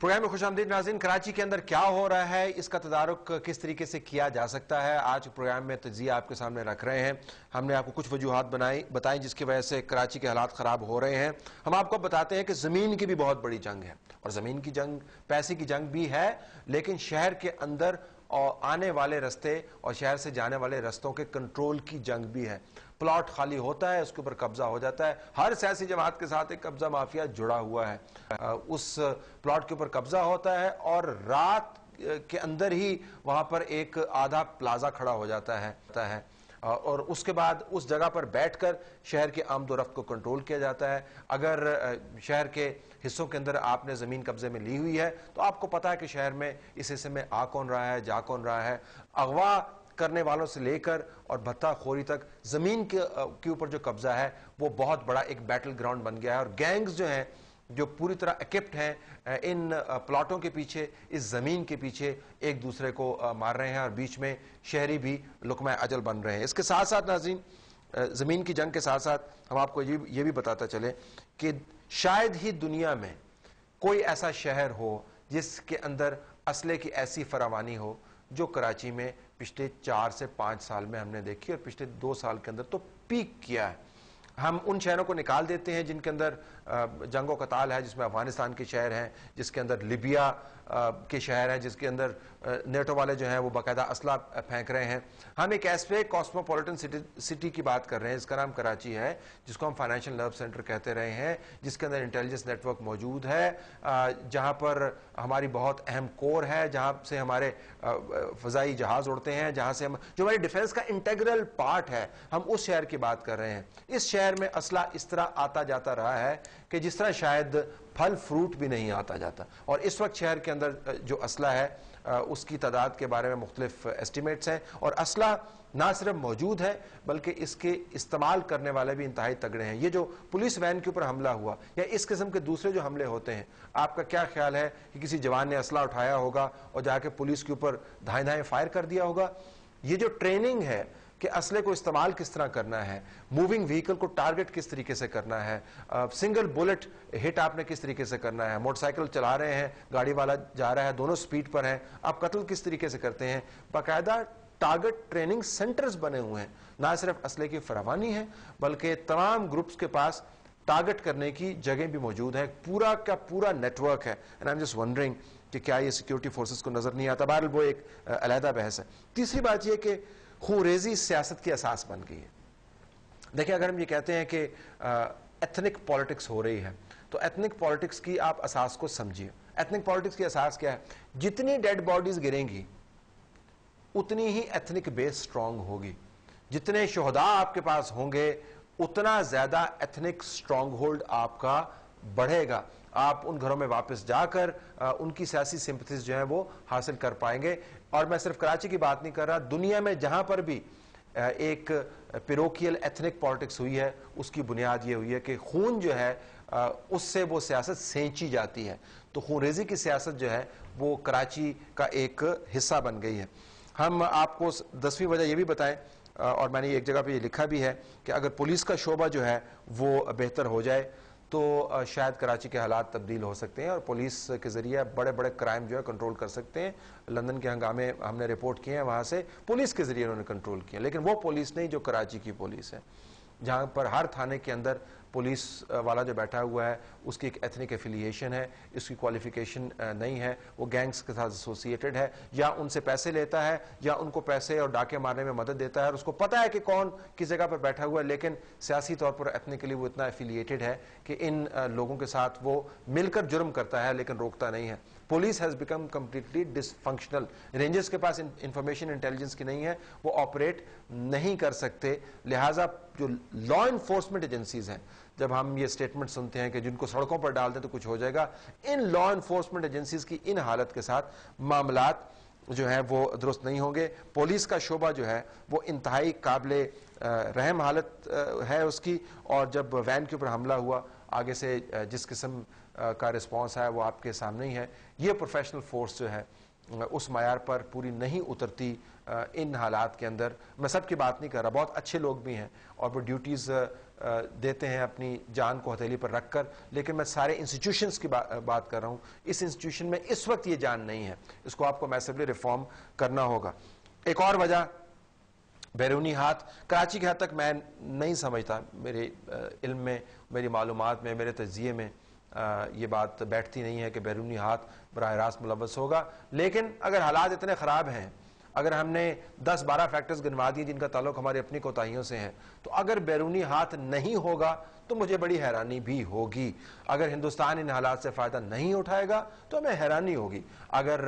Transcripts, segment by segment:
Programme में खुशामदीद नाज़रीन। कराची के अंदर क्या हो रहा है, इसका तदारुक किस तरीके से किया जा सकता है, आज प्रोग्राम में तज्ज़िया आपके सामने रख रहे हैं। हमने आपको कुछ वजूहात बताई जिसकी वजह से कराची के हालात ख़राब हो रहे हैं। हम आपको बताते हैं कि ज़मीन की भी बहुत बड़ी जंग है, और ज़मीन की जंग पैसे की जंग भी है, लेकिन शहर के अंदर और आने वाले रास्ते और शहर से जाने वाले रास्तों के कंट्रोल की जंग भी है। प्लॉट खाली होता है, उसके ऊपर कब्जा हो जाता है। हर सियासी जमात के साथ एक कब्जा माफिया जुड़ा हुआ है। उस प्लॉट के ऊपर कब्जा होता है और रात के अंदर ही वहां पर एक आधा प्लाजा खड़ा हो जाता है और उसके बाद उस जगह पर बैठकर शहर के आमदोरफ्त को कंट्रोल किया जाता है। अगर शहर के हिस्सों के अंदर आपने ज़मीन कब्जे में ली हुई है तो आपको पता है कि शहर में इस हिस्से में आ कौन रहा है, जा कौन रहा है। अगवा करने वालों से लेकर और भत्ताखोरी तक ज़मीन के ऊपर जो कब्जा है वो बहुत बड़ा एक बैटल ग्राउंड बन गया है। और गैंग्स जो हैं, जो पूरी तरह इक्विप्ड हैं इन प्लॉटों के पीछे, इस ज़मीन के पीछे एक दूसरे को मार रहे हैं और बीच में शहरी भी लुकमा अजल बन रहे हैं। इसके साथ साथ नाज़रीन, ज़मीन की जंग के साथ साथ हम आपको ये भी बताता चले कि शायद ही दुनिया में कोई ऐसा शहर हो जिसके अंदर असले की ऐसी फरावानी हो जो कराची में पिछले 4 से 5 साल में हमने देखी, और पिछले 2 साल के अंदर तो पीक किया है। हम उन शहरों को निकाल देते हैं जिनके अंदर जंगो कताल है, जिसमें अफगानिस्तान के शहर हैं, जिसके अंदर लिबिया के शहर हैं, जिसके अंदर नेटो वाले जो हैं वो बाकायदा असला फेंक रहे हैं। हम एक ऐसे कॉस्मोपॉलिटन सिटी की बात कर रहे हैं जिसका नाम कराची है, जिसको हम फाइनेंशियल नर्व सेंटर कहते रहे हैं, जिसके अंदर इंटेलिजेंस नेटवर्क मौजूद है, जहां पर हमारी बहुत अहम कोर है, जहां से हमारे फ़ज़ाई जहाज उड़ते हैं, जहां से हम जो हमारी डिफेंस का इंटेग्रल पार्ट है, हम उस शहर की बात कर रहे हैं। इस शहर में असला इस तरह आता जाता रहा है कि जिस तरह शायद फल फ्रूट भी नहीं आता जाता। और इस वक्त शहर के अंदर जो असला है उसकी तादाद के बारे में मुख्तलिफ एस्टिमेट्स हैं, और असला ना सिर्फ मौजूद है बल्कि इसके इस्तेमाल करने वाले भी इंतहाई तगड़े हैं। ये जो पुलिस वैन के ऊपर हमला हुआ या इस किस्म के दूसरे जो हमले होते हैं, आपका क्या ख्याल है कि किसी जवान ने असला उठाया होगा और जाके पुलिस के ऊपर धाएं धाएं फायर कर दिया होगा? ये जो ट्रेनिंग है कि असले को इस्तेमाल किस तरह करना है, मूविंग व्हीकल को टारगेट किस तरीके से करना है, सिंगल बुलेट हिट आपने किस तरीके से करना है, मोटरसाइकिल चला रहे हैं, गाड़ी वाला जा रहा है, दोनों स्पीड पर हैं, आप कत्ल किस तरीके से करते हैं, बाकायदा टारगेट ट्रेनिंग सेंटर्स बने हुए हैं। ना सिर्फ असले की फरावानी है बल्कि तमाम ग्रुप्स के पास टारगेट करने की जगह भी मौजूद है। पूरा का पूरा नेटवर्क है। And I am just wondering कि क्या ये सिक्योरिटी फोर्सेस को नजर नहीं आता। बहरहाल वो एक अलहदा बहस है। तीसरी बात यह कि खूरेजी सियासत की असास बन गई है। देखिए, अगर हम ये कहते हैं कि एथनिक पॉलिटिक्स हो रही है तो एथनिक पॉलिटिक्स की आप असास को समझिए। एथनिक पॉलिटिक्स की असास क्या है? जितनी डेड बॉडीज गिरेंगी उतनी ही एथनिक बेस स्ट्रांग होगी। जितने शोहदा आपके पास होंगे उतना ज्यादा एथनिक स्ट्रांग होल्ड आपका बढ़ेगा। आप उन घरों में वापस जाकर उनकी सियासी सिंपैथीज जो है वो हासिल कर पाएंगे। और मैं सिर्फ कराची की बात नहीं कर रहा, दुनिया में जहां पर भी एक पिरोकियल एथनिक पॉलिटिक्स हुई है उसकी बुनियाद ये हुई है कि खून जो है उससे वो सियासत सेंची जाती है। तो खूनरेजी की सियासत जो है वो कराची का एक हिस्सा बन गई है। हम आपको 10वीं वजह यह भी बताएं, और मैंने एक जगह पे ये लिखा भी है कि अगर पुलिस का शोबा जो है वो बेहतर हो जाए तो शायद कराची के हालात तब्दील हो सकते हैं और पुलिस के जरिए बड़े बड़े क्राइम जो है कंट्रोल कर सकते हैं। लंदन के हंगामे हमने रिपोर्ट किए हैं, वहां से पुलिस के जरिए उन्होंने कंट्रोल किया, लेकिन वो पुलिस नहीं जो कराची की पुलिस है, जहां पर हर थाने के अंदर पुलिस वाला जो बैठा हुआ है उसकी एक एथनिक एफिलिएशन है, इसकी क्वालिफिकेशन नहीं है, वो गैंग्स के साथ एसोसिएटेड है, या उनसे पैसे लेता है या उनको पैसे और डाके मारने में मदद देता है, और उसको पता है कि कौन किस जगह पर बैठा हुआ है, लेकिन सियासी तौर पर एथनिकली वो इतना एफिलिएटेड है कि इन लोगों के साथ वो मिलकर जुर्म करता है लेकिन रोकता नहीं है। Police has become completely dysfunctional. Rangers के पास इंफॉर्मेशन इंटेलिजेंस की नहीं है, वो ऑपरेट नहीं कर सकते। लिहाजा जो लॉ इन्फोर्समेंट एजेंसीज हैं, जब हम ये स्टेटमेंट सुनते हैं कि जिनको सड़कों पर डाल दें तो कुछ हो जाएगा, इन लॉ इन्फोर्समेंट एजेंसीज की इन हालत के साथ मामलात जो है वो दुरुस्त नहीं होंगे। पुलिस का शोबा जो है वो इंतहाई काबिले रहम हालत है उसकी, और जब वैन के ऊपर हमला हुआ आगे से जिस किस्म का रिस्पॉन्स है वो आपके सामने ही है। ये प्रोफेशनल फोर्स जो है उस मयार पर पूरी नहीं उतरती इन हालात के अंदर। मैं सबकी बात नहीं कर रहा, बहुत अच्छे लोग भी हैं और वो ड्यूटीज़ देते हैं अपनी जान को हथेली पर रखकर, लेकिन मैं सारे इंस्टीट्यूशंस की बात कर रहा हूँ। इस इंस्टीट्यूशन में इस वक्त ये जान नहीं है, इसको आपको मैसिवली रिफॉर्म करना होगा। एक और वजह बैरूनी हाथ, कराची के हद तक मैं नहीं समझता, मेरे इल्म में, मेरी मालूमात में, मेरे तजिए में ये बात बैठती नहीं है कि बैरूनी हाथ बराह रास्त मुलव्वस होगा। लेकिन अगर हालात इतने ख़राब हैं, अगर हमने 10-12 फैक्टर्स गिनवा दिए जिनका ताल्लुक हमारी अपनी कोताहियों से है, तो अगर बैरूनी हाथ नहीं होगा तो मुझे बड़ी हैरानी भी होगी। अगर हिंदुस्तान इन हालात से फ़ायदा नहीं उठाएगा तो हमें हैरानी होगी। अगर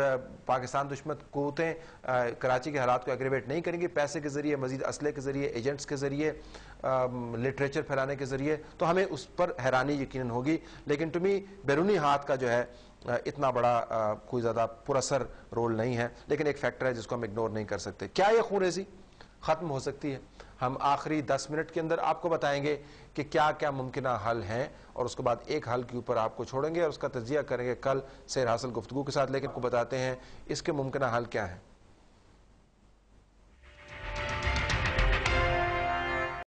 पाकिस्तान दुश्मन क़ुव्वतें कराची के हालात को एग्रीवेट नहीं करेंगी पैसे के ज़रिए, मज़ीद असले के ज़रिए, एजेंट्स के ज़रिए, लिटरेचर फैलाने के ज़रिए, तो हमें उस पर हैरानी यकीनन होगी। लेकिन तुम्हें बैरूनी हाथ का जो है इतना बड़ा कोई ज़्यादा पुरअसर रोल नहीं है, लेकिन एक फैक्टर है जिसको हम इग्नोर नहीं कर सकते। क्या ये खूनरेज़ी ख़त्म हो सकती है? हम आखिरी 10 मिनट के अंदर आपको बताएंगे कि क्या क्या मुमकिन हल हैं, और उसके बाद एक हल के ऊपर आपको छोड़ेंगे और उसका तजिया करेंगे कल सेर हासिल गुफ्तगू के साथ। लेकिन आपको बताते हैं इसके मुमकिन हल क्या है।